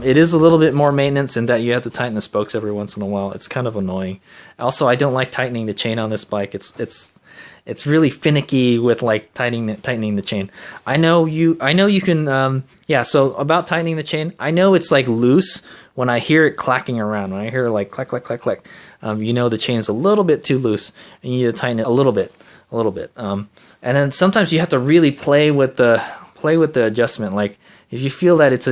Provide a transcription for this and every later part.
It is a little bit more maintenance in that you have to tighten the spokes every once in a while. It's kind of annoying. Also, I don't like tightening the chain on this bike. It's really finicky with like tightening the chain. I know you can yeah, so about tightening the chain, I know it's like loose when I hear it clacking around. When I hear like clack clack clack clack, you know the chain's a little bit too loose and you need to tighten it a little bit. And then sometimes you have to really play with the adjustment. Like if you feel that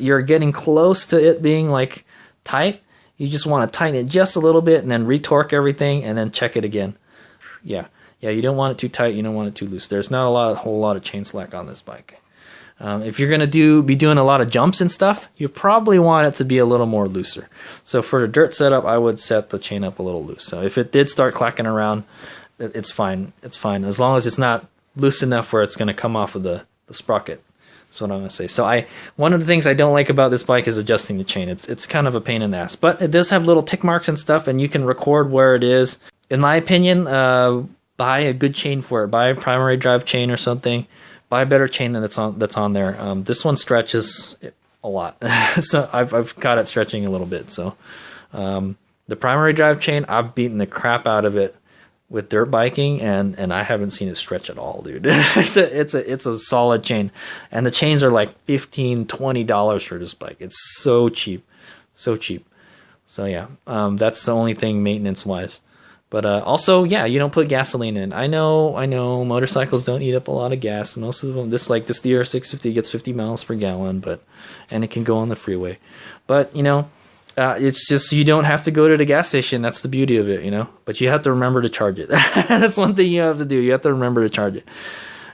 you're getting close to it being like tight, you just want to tighten it just a little bit and then retorque everything and then check it again. Yeah, you don't want it too tight, you don't want it too loose. There's not a whole lot of chain slack on this bike. If you're gonna be doing a lot of jumps and stuff, you probably want it to be a little more looser. So for the dirt setup, I would set the chain up a little loose. So if it did start clacking around, it's fine. It's fine as long as it's not loose enough where it's gonna come off of the sprocket. That's what I'm gonna say. So one of the things I don't like about this bike is adjusting the chain. It's kind of a pain in the ass, but it does have little tick marks and stuff, and you can record where it is. In my opinion, buy a good chain for it. Buy a primary drive chain or something. Buy a better chain than that's on there. This one stretches a lot, so I've got it stretching a little bit. So the primary drive chain, I've beaten the crap out of it with dirt biking, and I haven't seen it stretch at all, dude. it's a solid chain, and the chains are like $15-$20 for this bike. It's so cheap. So yeah, that's the only thing maintenance wise. But also, yeah, you don't put gasoline in. I know motorcycles don't eat up a lot of gas. Most of them, this DR650 gets 50 miles per gallon, and it can go on the freeway. But it's just you don't have to go to the gas station. That's the beauty of it, But you have to remember to charge it. That's one thing you have to do. You have to remember to charge it.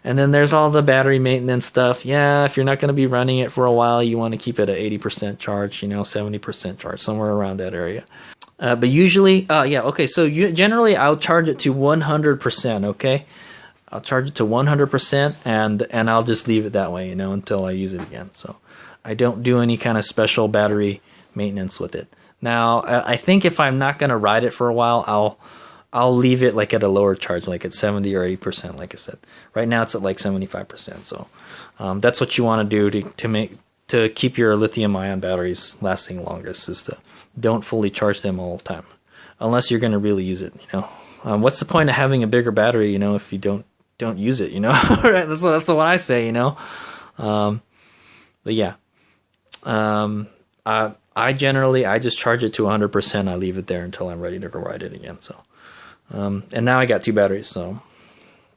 And then there's all the battery maintenance stuff. Yeah, if you're not going to be running it for a while, you want to keep it at 80% charge, 70% charge, somewhere around that area. But usually, okay, so generally I'll charge it to 100%, okay? I'll charge it to 100% and I'll just leave it that way, until I use it again. So I don't do any kind of special battery maintenance with it. Now, I think if I'm not going to ride it for a while, I'll leave it like at a lower charge, like at 70 or 80%, like I said. Right now it's at like 75%, so that's what you want to do to keep your lithium-ion batteries lasting longest, is to don't fully charge them all the time, unless you're going to really use it. What's the point of having a bigger battery? If you don't use it. Right? That's what I say. But yeah, I generally just charge it to 100%. I leave it there until I'm ready to go ride it again. So, and now I got two batteries, so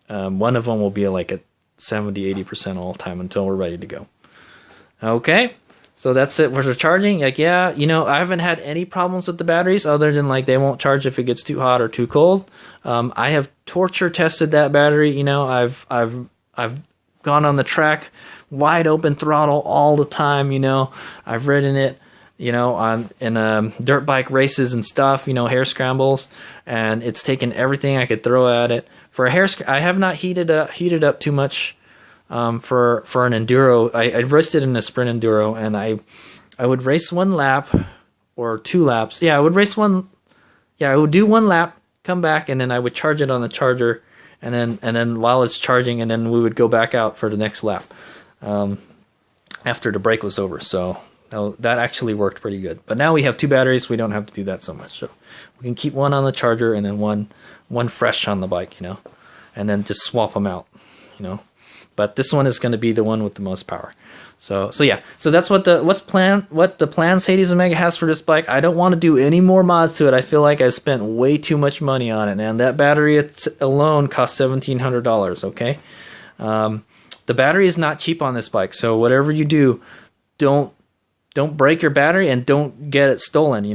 one of them will be like at 70-80% all the time until we're ready to go. Okay, so that's it for the charging. Like, yeah, I haven't had any problems with the batteries other than like they won't charge if it gets too hot or too cold. I have torture tested that battery. I've gone on the track, wide open throttle all the time. I've ridden it, in dirt bike races and stuff. Hair scrambles, and it's taken everything I could throw at it. For a I have not heated up too much. For an enduro, I raced it in a sprint enduro, and I would race one lap or two laps. Yeah, I would race one. Yeah, I would do one lap, come back, and then I would charge it on the charger, and then while it's charging, and then we would go back out for the next lap after the break was over. So that actually worked pretty good. But now we have two batteries, we don't have to do that so much. So we can keep one on the charger and then one fresh on the bike, and then just swap them out, But this one is going to be the one with the most power. So yeah. So that's what the plan Sadie's Omega has for this bike. I don't want to do any more mods to it. I feel like I spent way too much money on it, and that battery alone cost $1,700. Okay. The battery is not cheap on this bike. So whatever you do, don't don't break your battery and don't get it stolen.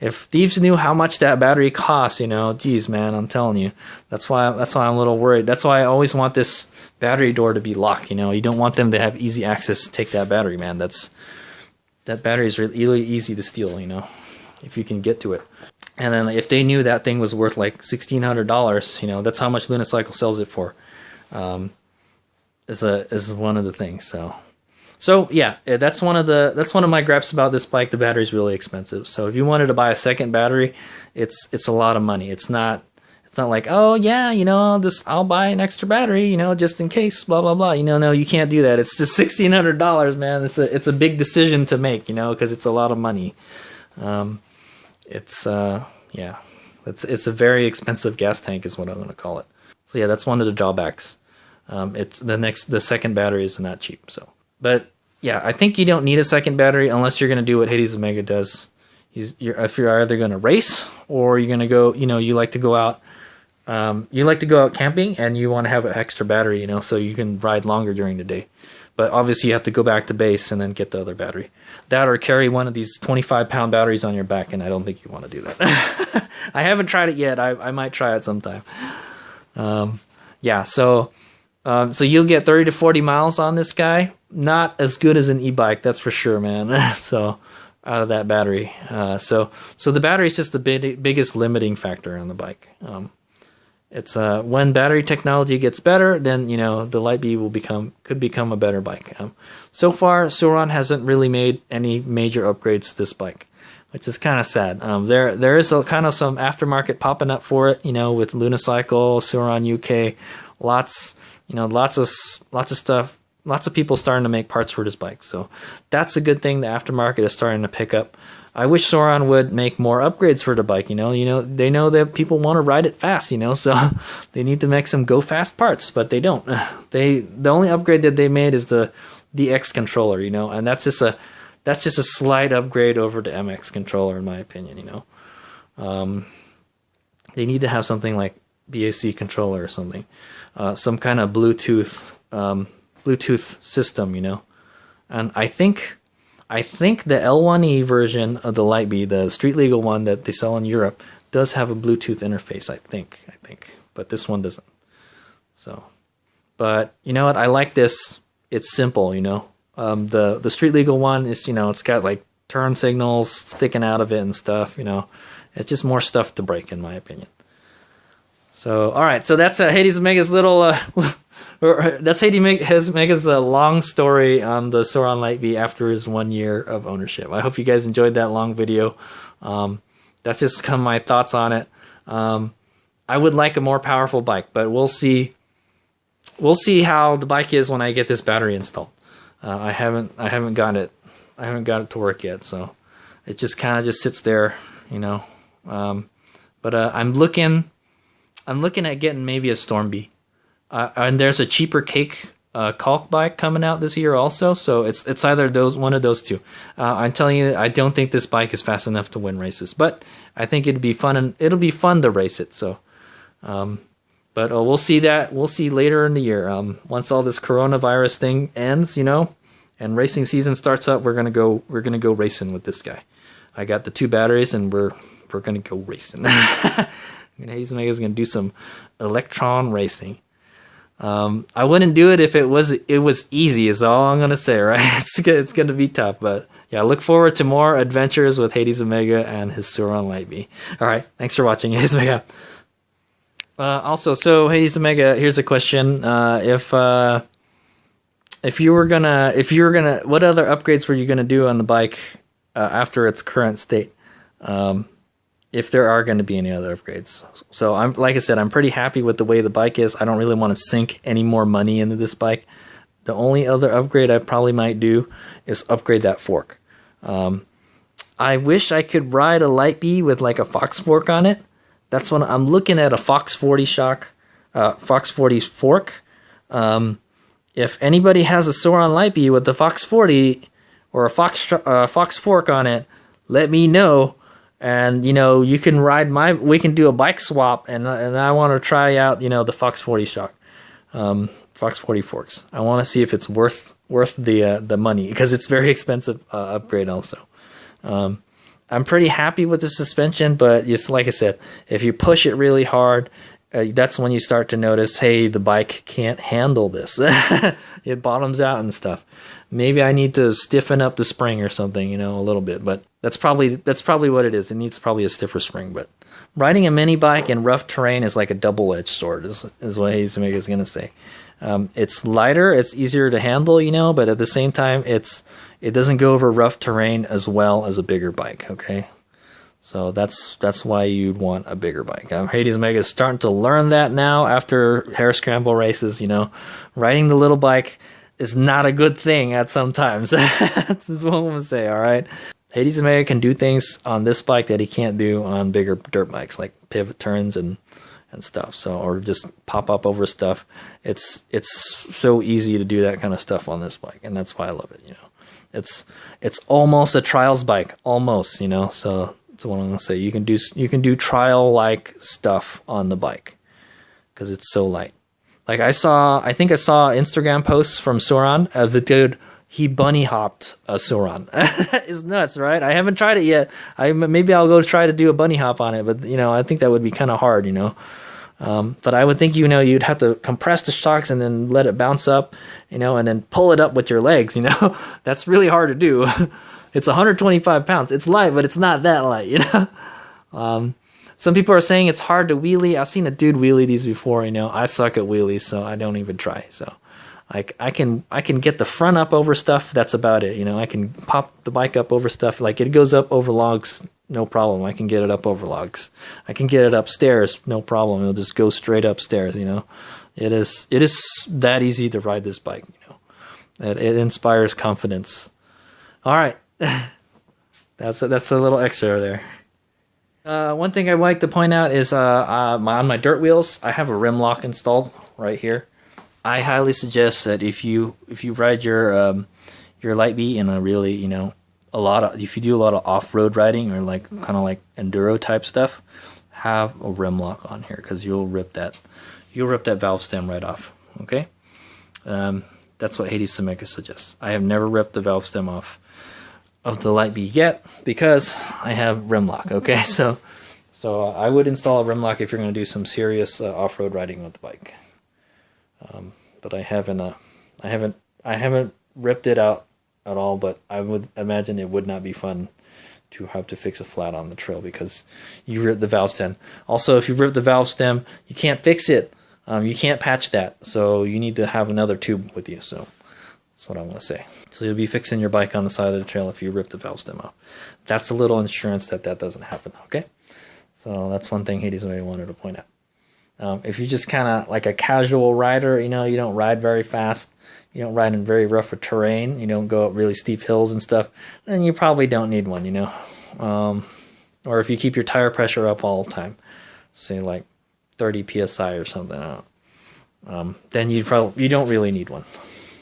If thieves knew how much that battery costs, geez, man, I'm telling you, that's why I'm a little worried. That's why I always want this battery door to be locked. You don't want them to have easy access to take that battery, man. That battery is really easy to steal, if you can get to it. And then if they knew that thing was worth like $1,600, that's how much Lunicycle sells it for. Is one of the things. So yeah, that's one of my gripes about this bike. The battery's really expensive. So if you wanted to buy a second battery, it's a lot of money. It's not like, oh yeah, I'll buy an extra battery, just in case, blah blah blah. No, you can't do that. It's just $1,600, man. It's a big decision to make, because it's a lot of money. It's a very expensive gas tank is what I'm gonna call it. So yeah, that's one of the drawbacks. It's the second battery is not cheap. So, but yeah, I think you don't need a second battery unless you're gonna do what Hades Omega does. If you're either gonna race or you're gonna go, you like to go out. You like to go out camping and you want to have an extra battery, so you can ride longer during the day. But obviously you have to go back to base and then get the other battery. That or carry one of these 25-pound batteries on your back, and I don't think you want to do that. I haven't tried it yet. I might try it sometime. So you'll get 30 to 40 miles on this guy. Not as good as an e-bike, that's for sure, man. So out of that battery. So the battery is just the biggest limiting factor on the bike. It's when battery technology gets better, then the Litebee could become a better bike. So far, Sur-Ron hasn't really made any major upgrades to this bike, which is kind of sad. There is kind of some aftermarket popping up for it, with Lunicycle, Sur-Ron UK, lots of stuff. Lots of people starting to make parts for this bike, so that's a good thing. The aftermarket is starting to pick up. I wish Sur-Ron would make more upgrades for the bike. They know that people want to ride it fast. So they need to make some go fast parts, but they don't. The only upgrade that they made is the DX controller. And that's just a slight upgrade over the MX controller, in my opinion. They need to have something like BAC controller or something, some kind of Bluetooth system. And I think the L1E version of the Litebee, the street legal one that they sell in Europe, does have a Bluetooth interface. I think, but this one doesn't. So, but you know what? I like this. It's simple. The street legal one is, it's got like turn signals sticking out of it and stuff. It's just more stuff to break, in my opinion. So, all right. So that's Hades Omega's little. That's Hades Omega's long story on the Sur-Ron Litebee after his 1 year of ownership. I hope you guys enjoyed that long video. That's just kind of my thoughts on it. I would like a more powerful bike, but we'll see. We'll see how the bike is when I get this battery installed. I haven't got it. I haven't got it to work yet, so it just kind of just sits there, But I'm looking at getting maybe a Stormbee. And there's a cheaper cake caulk bike coming out this year also, so it's either one of those two. I'm telling you, I don't think this bike is fast enough to win races, but I think it'll be fun to race it. So, but we'll see that. We'll see later in the year. Once all this coronavirus thing ends, and racing season starts up, we're gonna go racing with this guy. I got the 2 batteries, and we're gonna go racing. Hades Omega is gonna do some electron racing. I wouldn't do it if it was easy, is all I'm gonna say, right? It's gonna be tough, but yeah, look forward to more adventures with Hades Omega and his Sur-Ron Litebee. All right, thanks for watching, Hades Omega. Also, so Hades Omega, here's a question: if you were gonna, what other upgrades were you gonna do on the bike after its current state? If there are going to be any other upgrades. So like I said, I'm pretty happy with the way the bike is. I don't really want to sink any more money into this bike. The only other upgrade I probably might do is upgrade that fork. I wish I could ride a Litebee with like a Fox fork on it. That's when I'm looking at a Fox 40 shock, Fox 40 fork. If anybody has a Sur-Ron Litebee with the Fox 40 or a Fox fork on it, let me know. And, you can ride we can do a bike swap, and I want to try out, the Fox 40 shock. Fox 40 forks. I want to see if it's worth the money, because it's very expensive upgrade also. I'm pretty happy with the suspension, but just like I said, if you push it really hard, that's when you start to notice, hey, the bike can't handle this. It bottoms out and stuff. Maybe I need to stiffen up the spring or something, a little bit. But that's probably what it is. It needs probably a stiffer spring. But riding a mini bike in rough terrain is like a double-edged sword, is what Hazy Omega is going to say. It's lighter, it's easier to handle, but at the same time, it doesn't go over rough terrain as well as a bigger bike, okay? So that's why you'd want a bigger bike. Hades Omega is starting to learn that now after hare scramble races, Riding the little bike is not a good thing at some times. That's what I'm going to say, all right? Hades Omega can do things on this bike that he can't do on bigger dirt bikes, like pivot turns and stuff. So, or just pop up over stuff. It's so easy to do that kind of stuff on this bike, and that's why I love it, It's almost a trials bike, almost, so that's what I'm going to say. You can do trial like stuff on the bike because it's so light. Like I think I saw Instagram posts from Soran of the dude, he bunny hopped a Soran. That is nuts, right? I haven't tried it yet. Maybe I'll go try to do a bunny hop on it, but I think that would be kind of hard, But I would think you'd have to compress the shocks and then let it bounce up, and then pull it up with your legs. That's really hard to do. It's 125 pounds. It's light, but it's not that light. Some people are saying it's hard to wheelie. I've seen a dude wheelie these before. I suck at wheelies, so I don't even try. So I can get the front up over stuff. That's about it. I can pop the bike up over stuff. Like it goes up over logs, no problem. I can get it up over logs. I can get it upstairs, no problem. It'll just go straight upstairs. It is that easy to ride this bike. It inspires confidence. All right, that's a little extra there. One thing I'd like to point out is on my dirt wheels, I have a rim lock installed right here. I highly suggest that if you ride your Light B in a really if you do a lot of off-road riding or kind of like enduro type stuff, have a rim lock on here because you'll rip that valve stem right off. Okay, that's what Hades Omega suggests. I have never ripped the valve stem off of the Light B yet because I have rim lock. Okay, so I would install a rim lock if you're going to do some serious off-road riding with the bike. But I haven't ripped it out at all, but I would imagine it would not be fun to have to fix a flat on the trail because you ripped the valve stem. Also, if you rip the valve stem, you can't fix it. You can't patch that, so you need to have another tube with you. So that's what I'm going to say. So you'll be fixing your bike on the side of the trail if you rip the valve stem off. That's a little insurance that doesn't happen, okay? So that's one thing Hades Omega wanted to point out. If you're just kind of like a casual rider, you don't ride very fast, you don't ride in very rough terrain, you don't go up really steep hills and stuff, then you probably don't need one, or if you keep your tire pressure up all the time, say like 30 psi or something, then you don't really need one.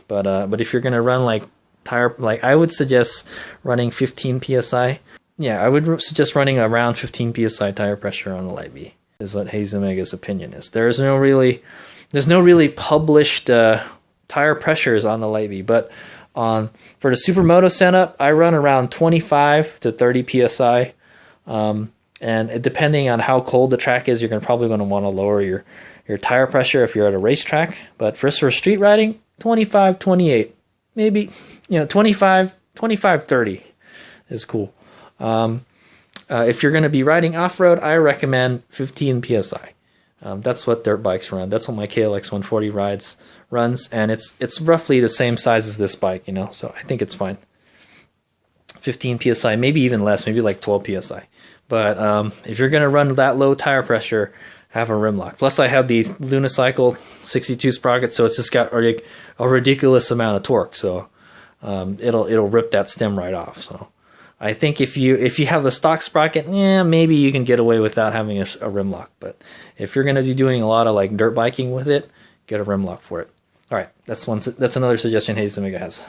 But if you're gonna run I would suggest running 15 psi. Yeah, I would suggest running around 15 psi tire pressure on the Light B. Is what Hades Omega's opinion is. There's no really published tire pressures on the Light B, but for the Supermoto setup, I run around 25 to 30 psi, and depending on how cold the track is, you're probably going to want to lower your tire pressure if you're at a racetrack. But for street riding, 25, 28, maybe 25, 30 is cool. If you're going to be riding off-road, I recommend 15 psi. That's what dirt bikes run. That's what my KLX 140 runs, and it's roughly the same size as this bike, so I think it's fine. 15 psi, maybe even less, maybe like 12 psi. But if you're going to run that low tire pressure, have a rim lock. Plus, I have the Lunicycle 62 sprocket, so it's just got a ridiculous amount of torque, so it'll rip that stem right off. So I think if you have the stock sprocket, maybe you can get away without having a rim lock. But if you're going to be doing a lot of dirt biking with it, get a rim lock for it. All right, that's another suggestion Hades Omega has.